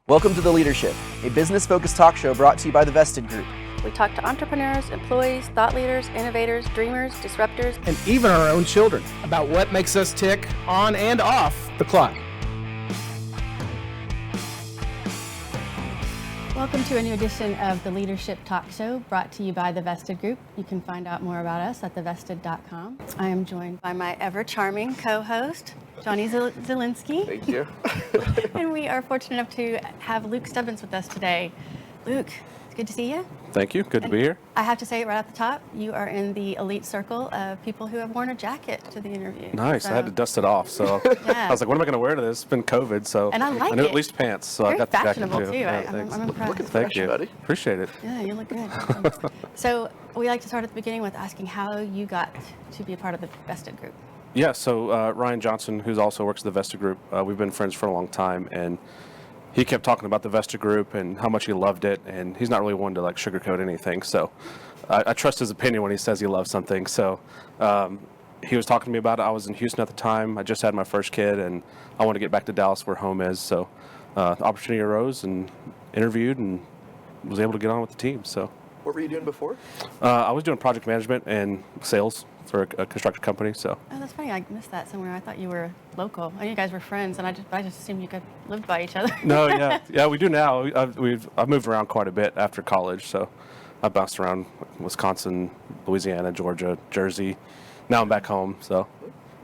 Welcome to The Leadership, a business-focused talk show brought to you by the Vested Group. We talk to entrepreneurs, employees, thought leaders, innovators, dreamers, disruptors, and even our own children about what makes us tick on and off the clock. Welcome to a new edition of the Leadership Talk Show brought to you by the Vested Group. You can find out more about us at thevested.com. I am joined by my ever-charming co-host, Johnny Zielinski. Thank you. And we are fortunate enough to have Luke Stebbins with us today. Luke, it's good to see you. Thank you. Good to be here. I have to say it right at the top, you are in the elite circle of people who have worn a jacket to the interview. Nice. So, I had to dust it off. So yeah. I was like, what am I going to wear to this? It's been COVID. So and I like knew it. at least pants. So Very I got the jacket fashionable too. Yeah, I'm impressed. Looking Thank fresh, you, buddy. Appreciate it. Yeah, you look good. So we like to start at the beginning with asking how you got to be a part of the Vested Group. Yeah. So Ryan Johnson, who also works at the Vested Group, we've been friends for a long time, and he kept talking about the Vested Group and how much he loved it, and he's not really one to like sugarcoat anything. So I trust his opinion when he says he loves something. So he was talking to me about it. I was in Houston at the time. I just had my first kid, and I wanted to get back to Dallas where home is. So the opportunity arose and interviewed and was able to get on with the team. So What were you doing before? I was doing project management and sales for a construction company. So Oh, that's funny. I missed that somewhere. I thought you were local. I knew you guys were friends, and I just assumed you guys lived by each other. no, yeah, we do now. I've moved around quite a bit after college, so I bounced around Wisconsin, Louisiana, Georgia, Jersey. Now I'm back home, so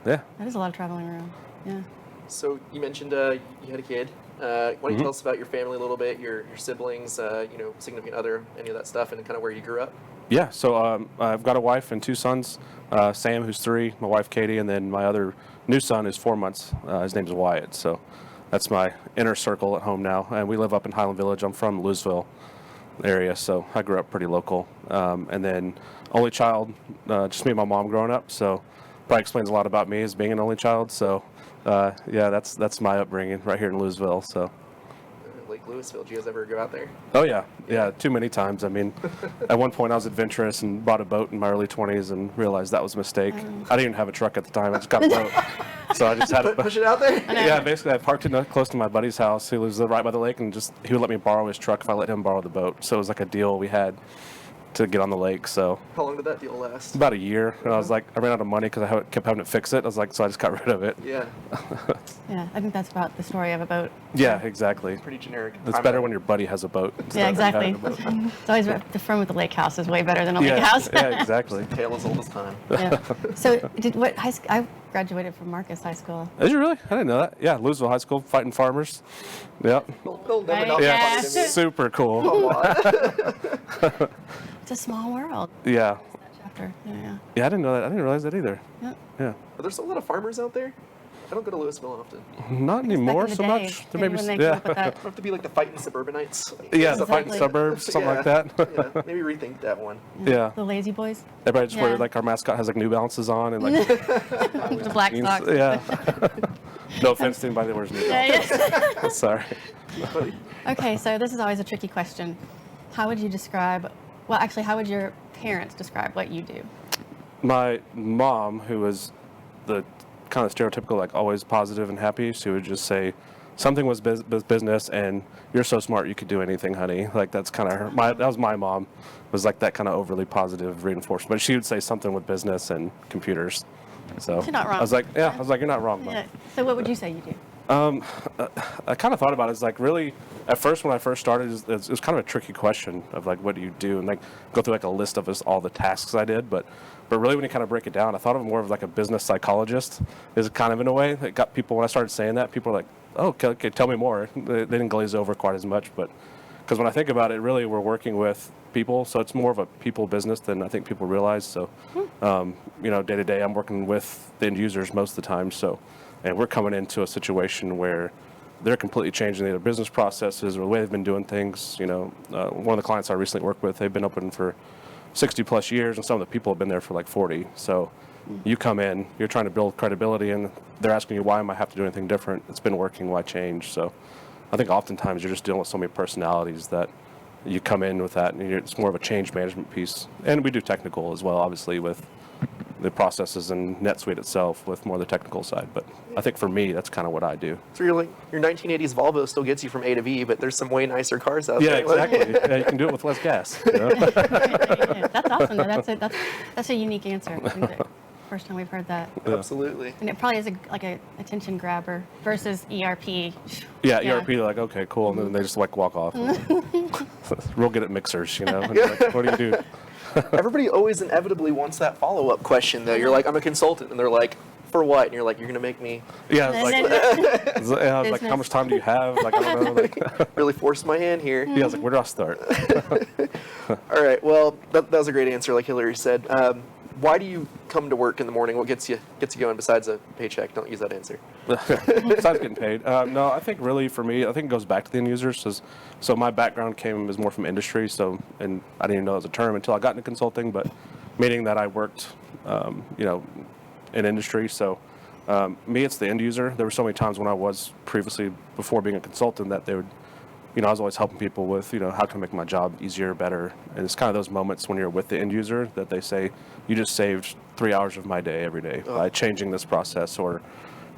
yeah. That is a lot of traveling around. Yeah. So you mentioned you had a kid. Why don't you tell us about your family a little bit, your siblings, significant other, any of that stuff, and kind of where you grew up? Yeah, so I've got a wife and two sons, Sam, who's 3, my wife, Katie, and then my other new son is 4 months. His name's Wyatt, so that's my inner circle at home now. And we live up in Highland Village. I'm from Louisville area, so I grew up pretty local. And then only child, just me and my mom growing up, so probably explains a lot about me as being an only child. So, yeah, that's my upbringing right here in Louisville, so. Lake Louisville, did you guys ever go out there? Oh, yeah, too many times. I mean, at one point I was adventurous and bought a boat in my early 20s and realized that was a mistake. I didn't even have a truck at the time. I just got a boat. So I just had to push it out there? Yeah, basically I parked it close to my buddy's house who lives right by the lake, and he would let me borrow his truck if I let him borrow the boat. So it was like a deal we had to get on the lake. So How long did that deal last? about a year. And I was like, I ran out of money because I kept having to fix it. I was like, so I just got rid of it. Yeah, Yeah. I think that's about the story of a boat. Yeah, exactly. pretty generic. It's better when your buddy has a boat. Yeah, instead of exactly. having a boat. It's always the friend with the lake house is way better than a lake Yeah, house. yeah, exactly. Tale as old as time. Yeah. So what high school? I graduated from Marcus High School. Did you really? I didn't know that. Yeah, Louisville High School, fighting farmers. Yep. They'll never Right, know yeah. how funny to me. Super cool. Come on. It's a small world. Yeah. That chapter. Yeah. Yeah, I didn't know that. I didn't realize that either. Yeah. Yeah. Are there still a lot of farmers out there? I don't go to Louisville often. Not anymore in the so day, much. maybe when they came up with that. It'll have to be like the fighting suburbanites. Yeah, the fighting Exactly. suburbs, something like that. Yeah, maybe rethink that one. Yeah. The lazy boys. Everybody just wear Yeah. like our mascot has like New Balances on and like The black jeans. socks. Yeah. No offense to anybody that wears New Balances. Yeah. Sorry. Okay, so this is always a tricky question. How would you describe? Well, actually, how would your parents describe what you do? My mom, who was the kind of stereotypical, like always positive and happy, she would just say something was business and you're so smart you could do anything, honey. Like that's kind of that was my mom, was like that kind of overly positive reinforcement. But she would say something with business and computers. So You're not wrong. I was like, you're not wrong, Mom. Yeah. So what would you say you do? I kind of thought about it as like really, at first when I first started, it was kind of a tricky question of like, what do you do? And like go through like a list of all the tasks I did. But really when you kind of break it down, I thought of it more of like a business psychologist is kind of in a way. It got people, when I started saying that, people were like, oh, okay, tell me more. They didn't glaze over quite as much. But because when I think about it, really we're working with people. So it's more of a people business than I think people realize. So, day to day, I'm working with the end users most of the time. So, and we're coming into a situation where they're completely changing their business processes or the way they've been doing things. One of the clients I recently worked with, they've been open for 60 plus years, and some of the people have been there for like 40. So you come in, you're trying to build credibility, and they're asking you, why am I have to do anything different? It's been working, why change? So I think oftentimes you're just dealing with so many personalities that you come in with that, and it's more of a change management piece. And we do technical as well, obviously, with the processes in NetSuite itself with more of the technical side. But I think for me, that's kind of what I do. So you're like, your 1980s Volvo still gets you from A to B, but there's some way nicer cars out Yeah, there. exactly. Yeah, you can do it with less gas. You know? Yeah, that's awesome. Though. That's a unique answer. I think that first time we've heard that. Absolutely. And it probably is like a attention grabber versus ERP. Yeah, ERP, they're like, okay, cool, and then they just like walk off. Real good at mixers, you know. And like, what do you do? Everybody always inevitably wants that follop question, though. You're like, I'm a consultant, and they're like, for what? And you're like, you're going to make me Yeah, I was like, how much time do you have? Like, I don't know. Like, really force my hand here. yeah, I was like, where do I start? All right. Well, that was a great answer, like Hillary said. Why do you come to work in the morning? What gets you going besides a paycheck? Don't use that answer. Besides getting paid. No, I think really for me, I think it goes back to the end users. So my background is more from industry. So, and I didn't even know it was a term until I got into consulting, but meaning that I worked, in industry. So me, it's the end user. There were so many times when I was previously, before being a consultant, that they would, I was always helping people with, how can I make my job easier, better. And it's kind of those moments when you're with the end user that they say, you just saved 3 hours of my day every day by changing this process or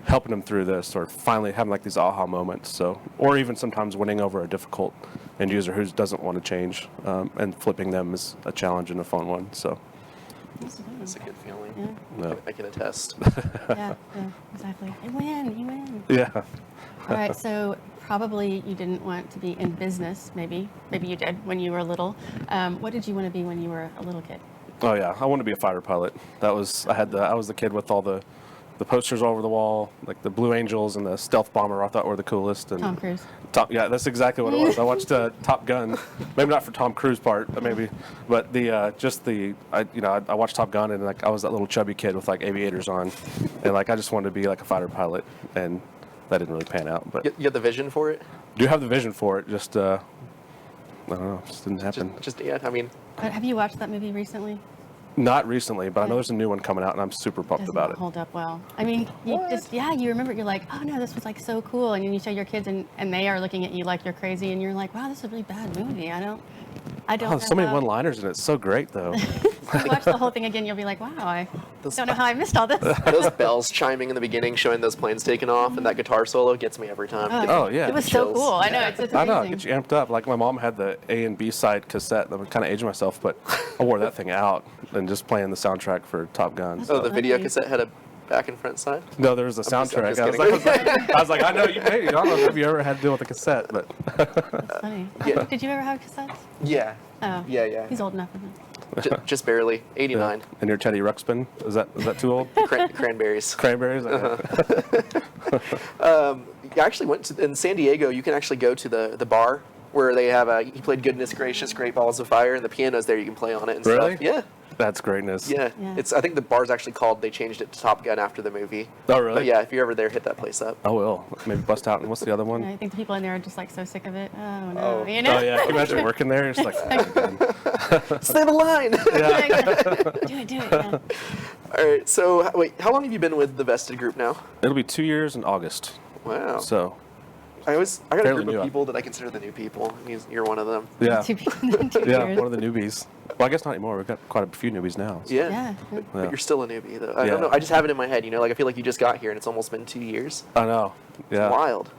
helping them through this, or finally having like these aha moments. So, or even sometimes winning over a difficult end user who doesn't want to change, and flipping them is a challenge and a fun one. So, That's a good feeling. yeah. I can attest. Yeah, exactly. You win. Yeah. All right, so probably you didn't want to be in business, maybe you did when you were little. What did you want to be when you were a little kid? Oh yeah, I wanted to be a fighter pilot. I was the kid with all the posters all over the wall, like the Blue Angels and the stealth bomber. I thought were the coolest. And Tom Cruise. Yeah, that's exactly what it was. I watched Top Gun, maybe not for Tom Cruise part, maybe, but I watched Top Gun, and like I was that little chubby kid with like aviators on, and like I just wanted to be like a fighter pilot, and that didn't really pan out. But You had the vision for it? do have the vision for it, just I don't know, it just didn't happen. I mean, Have you watched that movie recently? Not recently, but I know there's a new one coming out, and I'm super pumped Does about not it. hold up well. I mean, you remember, you're like, oh no, this was like so cool, and then you show your kids, and they are looking at you like you're crazy, and you're like, wow, this is a really bad movie. I don't Oh, know so many how- one-liners in it. It's so great, though. If you watch the whole thing again, you'll be like, wow, I don't know how I missed all this. those bells chiming in the beginning, showing those planes taking off, and that guitar solo gets me every time. Oh, yeah. It was so Chills. cool. I know, it's I know, it amazing. gets you amped up. Like my mom had the A and B side cassette. I'm kind of aging myself, but I wore that thing out and just playing the soundtrack for Top Gun. Oh, the video Nice. cassette had a back and front side? No, there was a I'm soundtrack. just I was kidding. like, I know you made it. I don't know if you ever had to deal with a cassette, but That's funny. Yeah. Did you ever have cassettes? Yeah. Oh. Yeah. He's old enough for them. Just barely. 89. and your Teddy Ruxpin, is that too old? Cranberries. Cranberries. I actually went in San Diego. You can actually go to the bar where they have he played Goodness Gracious, Great Balls of Fire, and the piano's there. You can play on it and Really? stuff. Yeah. That's greatness. Yeah. Yeah. I think the bar's actually called. They changed it to Top Gun after the movie. Oh, really? But yeah, if you're ever there, hit that place up. I will. Maybe bust out. And what's the other one? I think the people in there are just like so sick of it. Oh no, Oh. you know? Oh yeah, can you imagine working there? It's like, Say the line. do it. Yeah. All right. So wait, how long have you been with the Vested Group now? it'll be 2 years in August. Wow. So I got a fairly group new. of people that I consider the new people. And you're one of them. yeah, Two years. yeah, one of the newbies. Well, I guess not anymore. We've got quite a few newbies now. So. Yeah. Yeah. But Yeah. you're still a newbie, though. I Yeah. don't know. I just have it in my head. Like I feel like you just got here, and it's almost been 2 years. I know. Yeah. Wild.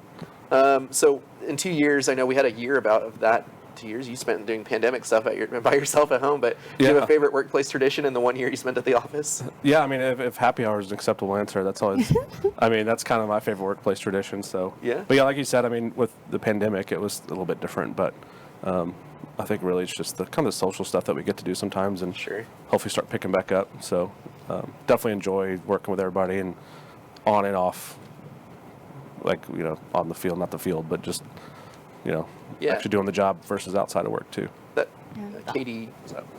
So in 2 years, I know we had a year of that. 2 years you spent doing pandemic stuff by yourself at home. But do you have Yeah. a favorite workplace tradition in the 1 year you spent at the office? Yeah, I mean, if happy hour is an acceptable answer, that's always. I mean, that's kind of my favorite workplace tradition. So. Yeah. But yeah, like you said, I mean, with the pandemic, it was a little bit different, but. I think really it's just the kind of social stuff that we get to do sometimes, and Sure. hopefully start picking back up. So definitely enjoy working with everybody and on and off, like on the field, not the field, but just Yeah. actually doing the job versus outside of work too. That Yeah. Katie.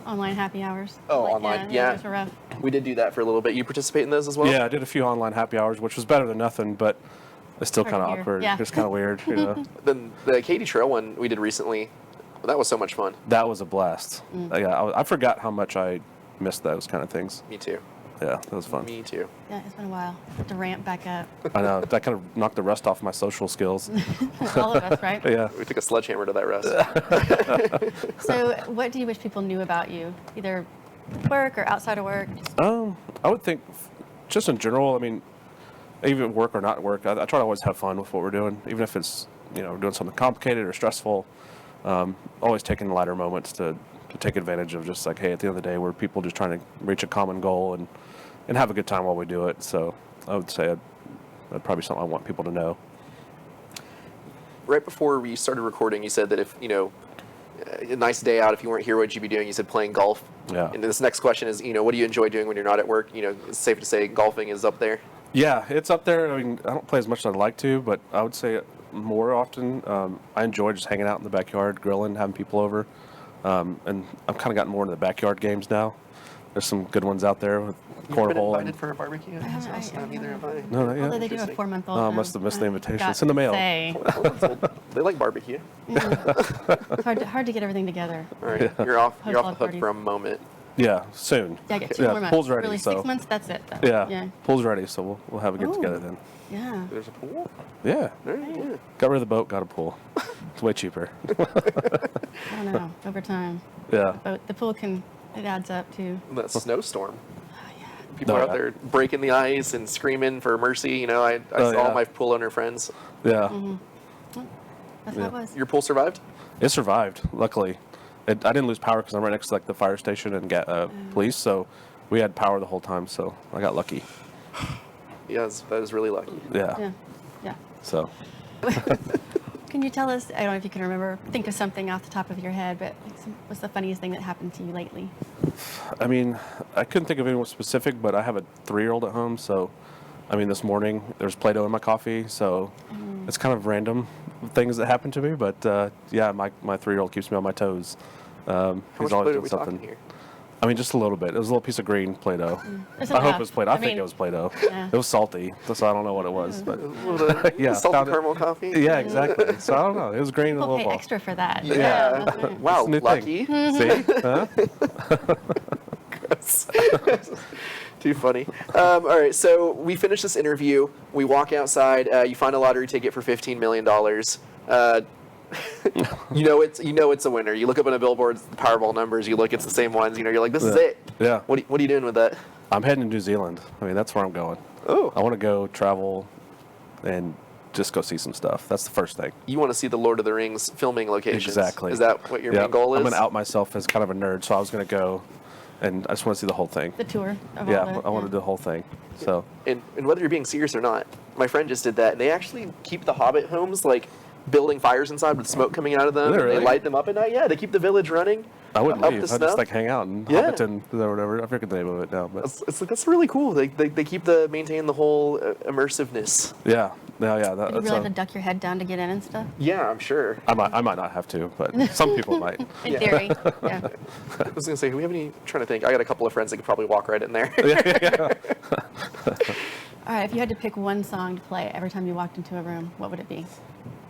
Online happy hours. Oh, online, yeah. Those were rough. We did do that for a little bit. You participate in those as well? Yeah, I did a few online happy hours, which was better than nothing, but it's still Hard kind to of hear. awkward. Yeah. It's kind of weird. Then the Katie Trail one we did recently. Well, that was so much fun. That was a blast. Yeah, I forgot how much I missed those kind of things. Me too. Yeah, that was fun. Me too. Yeah, it's been a while. Have to ramp back up. I know, that kind of knocked the rust off my social skills. All of us, right? Yeah. We took a sledgehammer to that rest. So, what do you wish people knew about you, either work or outside of work? I would think, just in general, I mean, even work or not work, I try to always have fun with what we're doing, even if it's, doing something complicated or stressful. Always taking lighter moments to take advantage of just like, hey, at the end of the day, we're people just trying to reach a common goal and have a good time while we do it. So I would say that'd probably be something I want people to know. Right before we started recording, you said that if, a nice day out, if you weren't here, what would you be doing? You said playing golf. Yeah. And this next question is, what do you enjoy doing when you're not at work? It's safe to say golfing is up there. Yeah, it's up there. I mean, I don't play as much as I'd like to, but I would say more often. I enjoy just hanging out in the backyard, grilling, having people over. And I've kind of gotten more into the backyard games now. There's some good ones out there with You've been cornhole. invited for a barbecue? Neither have I. No, not Although yet. they do have 4-month-old. Oh, I now. must have missed the invitation. Got It's in the mail. to say. They like barbecue. It's hard to get everything together. All right, you're off the Post-log hook for a moment. Yeah, soon. Yeah, I get 2 more months. Pool's ready. Really, so 6 months, that's it. Though. yeah, pool's ready. So we'll have a get Ooh. together then. Yeah. There's a pool? Yeah. All right, yeah. Got rid of the boat. Got a pool. It's way cheaper. I don't know. Over time. Yeah. But the pool it adds up too. That snowstorm. Oh, yeah. People No, are out yeah. there breaking the ice and screaming for mercy. I Oh, saw all yeah. my pool owner friends. Yeah. That's how it was. Your pool survived? It survived. Luckily, I didn't lose power because I'm right next to like the fire station and police, so we had power the whole time. So I got lucky. Yes, that is really lucky. Yeah. Yeah. Yeah. So. Can you tell us, I don't know if you can remember, think of something off the top of your head, but what's the funniest thing that happened to you lately? I mean, I couldn't think of anyone specific, but I have a 3-year-old at home, so, I mean, this morning there was Play-Doh in my coffee, so it's kind of random things that happen to me, but yeah, my 3-year-old keeps me on my toes. How He's much always Play-Doh are doing we something. talking here? I mean, just a little bit. It was a little piece of green Play-Doh. There's I hope enough. it was Play-Doh. I think mean, it was Play-Doh. Yeah. It was salty, so I don't know what it was, but yeah, Salted found it- caramel coffee? yeah, exactly. So I don't know. It was green and a People little pay ball. extra for that. Yeah. that's right. Wow, It's a new lucky. thing. See? Huh? Too funny. All right, so we finish this interview. We walk outside. You find a lottery ticket for $15 million. It's a winner. You look up on a billboard, it's the Powerball numbers. You look, it's the same ones. You're like, this is Yeah. it. Yeah. What are you doing with that? I'm heading to New Zealand. I mean, that's where I'm going. Oh. I want to go travel and just go see some stuff. That's the first thing. You want to see the Lord of the Rings filming locations. Exactly. Is that what your Yep. main goal is? I'm going to out myself as kind of a nerd, so I was going to go, and I just want to see the whole thing. The tour of Yeah, all the, I want to do the whole thing. So, And whether you're being serious or not, my friend just did that. They actually keep the Hobbit homes like building fires inside with smoke coming out of them. Do they and really? They light them up at night. Yeah, they keep the village running. I wouldn't up leave. the I'd snuff. just like hang out in Yeah. Hobbiton or whatever. I forget the name of it now, but That's really cool. They keep maintain the whole immersiveness. yeah. Did you That's really have to duck your head down to get in and stuff? Yeah, I'm sure. I might not have to, but some people might. In theory, yeah. I was gonna say, do we have any? Trying to think. I got a couple of friends that could probably walk right in there. All right, if you had to pick one song to play every time you walked into a room, what would it be?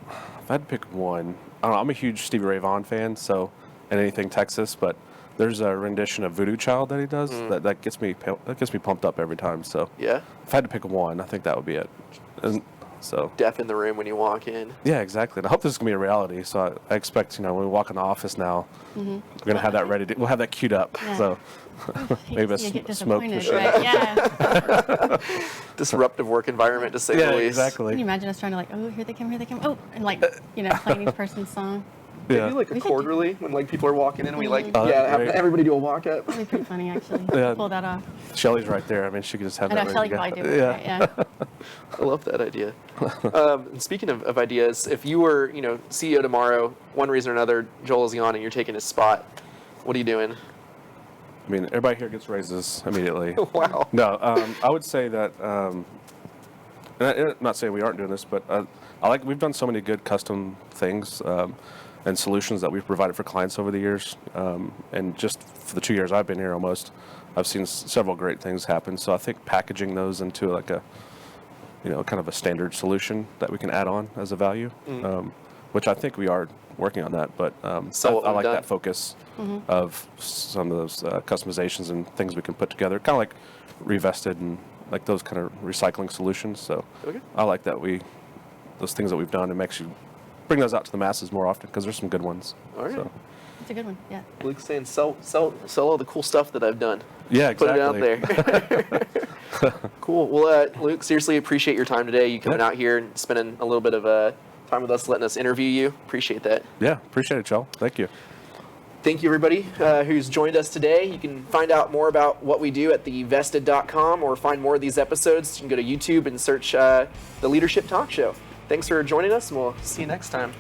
If I had to pick one, I don't know. I'm a huge Stevie Ray Vaughan fan, so and anything Texas, but there's a rendition of Voodoo Child that he does that gets me pumped up every time. So Yeah, if I had to pick one, I think that would be it. And so deaf in the room when you walk in. yeah, exactly. And I hope this is gonna be a reality. So I expect when we walk in the office now, we're gonna have that ready. We'll have that queued up. Yeah. So maybe a you get smoke disappointed, machine. right? Yeah. Disruptive work environment, to say Yeah, the least. exactly. Can you imagine us trying to oh, here they come, oh, and playing each person's song? Yeah. Maybe like a We could quarterly when people are walking in, we Oh, that'd have be great. everybody do a walk up. That'd be pretty funny, actually. Yeah. Pull that off. Shelly's right there. I mean, she could just have I that know ready Shelly to probably go. did. Yeah. Right, yeah. I love that idea. And speaking of ideas, if you were, CEO tomorrow, one reason or another, Joel is gone and you're taking his spot, what are you doing? I mean, everybody here gets raises immediately. Wow. No, I would say that. And I'm not saying we aren't doing this, but we've done so many good custom things and solutions that we've provided for clients over the years. And just for the 2 years I've been here, almost, I've seen several great things happen. So I think packaging those into like a, kind of a standard solution that we can add on as a value, which I think we are working on that. But So what I we've like done. that focus of some of those customizations and things we can put together, kind of like revested and like those kind of recycling solutions. So Okay. I like that those things that we've done, and makes you bring those out to the masses more often because there's some good ones. All right. So, It's a good one. Yeah. Luke's saying sell all the cool stuff that I've done. Yeah, exactly. Put it out there. Cool. Well, Luke, seriously appreciate your time today. You coming out here and spending a little bit of time with us, letting us interview you. Appreciate that. Yeah, appreciate it, Joel. Thank you. Thank you, everybody who's joined us today. You can find out more about what we do at thevested.com or find more of these episodes. You can go to YouTube and search The Leadership Talk Show. Thanks for joining us, and we'll see you next time.